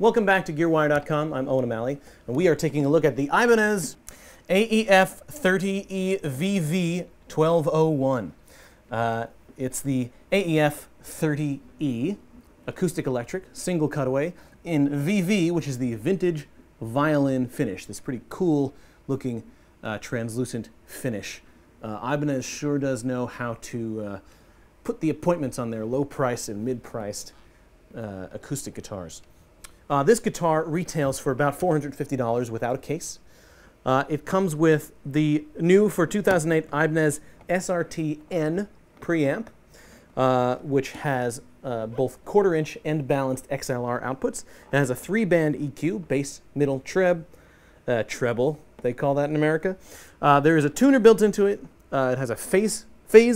Welcome back to Gearwire.com. I'm Owen O'Malley, and we are taking a look at the Ibanez AEF30E VV1201. It's the AEF30E Acoustic-Electric single cutaway in VV, which is the vintage violin finish. This pretty cool looking translucent finish. Ibanez sure does know how to put the appointments on their low-priced and mid-priced acoustic guitars. This guitar retails for about $450 without a case. It comes with the new, for 2008, Ibanez SRT-N preamp, which has both quarter-inch and balanced XLR outputs. It has a 3-band EQ, bass, middle, treble, they call that in America. There is a tuner built into it. It has a phase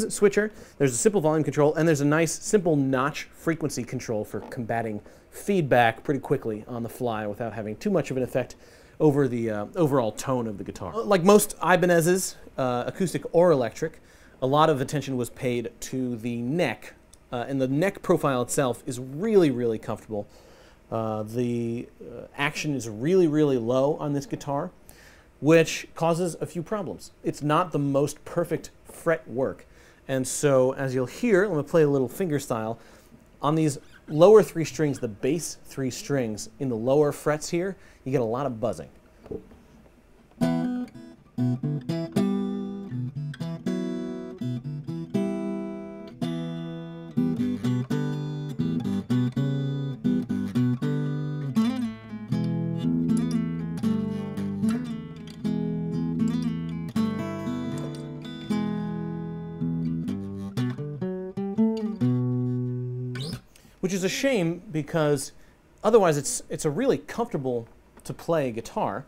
switcher. There's a simple volume control, and there's a nice, simple notch frequency control for combating feedback pretty quickly on the fly without having too much of an effect over the overall tone of the guitar. Like most Ibanez's, acoustic or electric, a lot of attention was paid to the neck, and the neck profile itself is really, really comfortable. The action is really, really low on this guitar, which causes a few problems. It's not the most perfect fret work, and so as you'll hear, I'm going to play a little fingerstyle, on these lower 3 strings, the bass 3 strings in the lower frets here, you get a lot of buzzing. Which is a shame because otherwise it's a really comfortable to play guitar,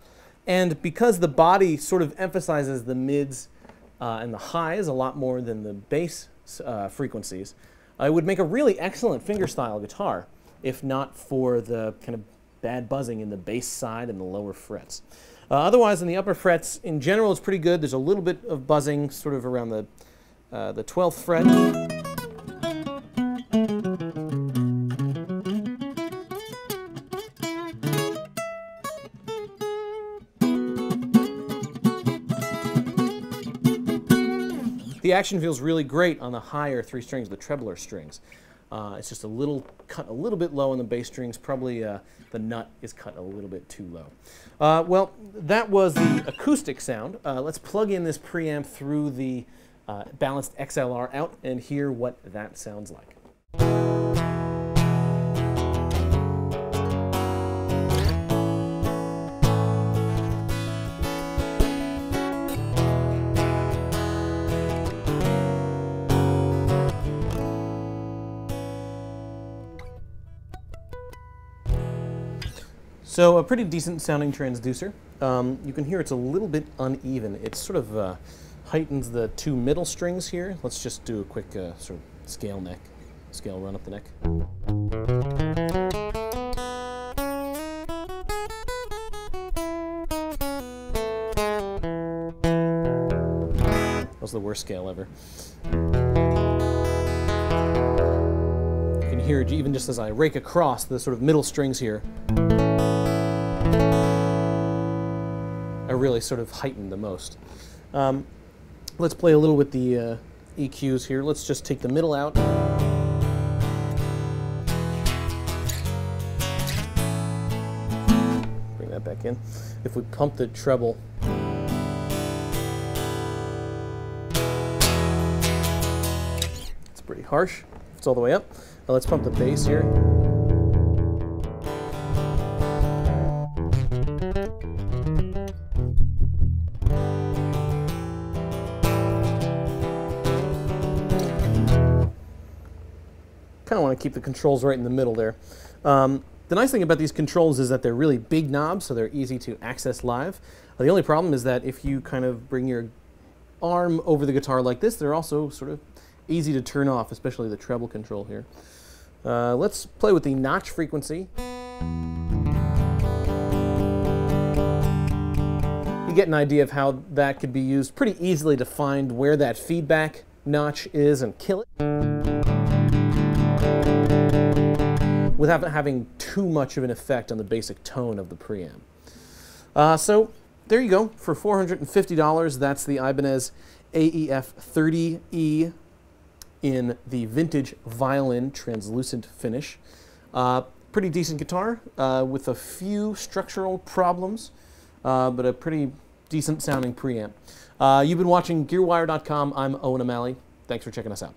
and because the body sort of emphasizes the mids and the highs a lot more than the bass frequencies, it would make a really excellent fingerstyle guitar if not for the kind of bad buzzing in the bass side and the lower frets. Otherwise, in the upper frets, in general, it's pretty good. There's a little bit of buzzing sort of around the 12th fret. The action feels really great on the higher 3 strings, the trebler strings. It's just cut a little bit low on the bass strings. Probably the nut is cut a little bit too low. Well, that was the acoustic sound. Let's plug in this preamp through the balanced XLR out and hear what that sounds like. So a pretty decent sounding transducer. You can hear it's a little bit uneven. It sort of heightens the 2 middle strings here. Let's just do a quick sort of scale run up the neck. That was the worst scale ever. You can hear it even just as I rake across the sort of middle strings here. I really sort of heightened the most. Let's play a little with the EQs here. Let's just take the middle out. Bring that back in. If we pump the treble, it's pretty harsh. It's all the way up. Now let's pump the bass here. Kind of want to keep the controls right in the middle there. The nice thing about these controls is that they're really big knobs, so they're easy to access live. The only problem is that if you kind of bring your arm over the guitar like this, they're also sort of easy to turn off, especially the treble control here. Let's play with the notch frequency. You get an idea of how that could be used pretty easily to find where that feedback notch is and kill it. without having too much of an effect on the basic tone of the preamp. So there you go. For $450, that's the Ibanez AEF30E in the vintage violin translucent finish. Pretty decent guitar with a few structural problems, but a pretty decent sounding preamp. You've been watching Gearwire.com. I'm Owen O'Malley. Thanks for checking us out.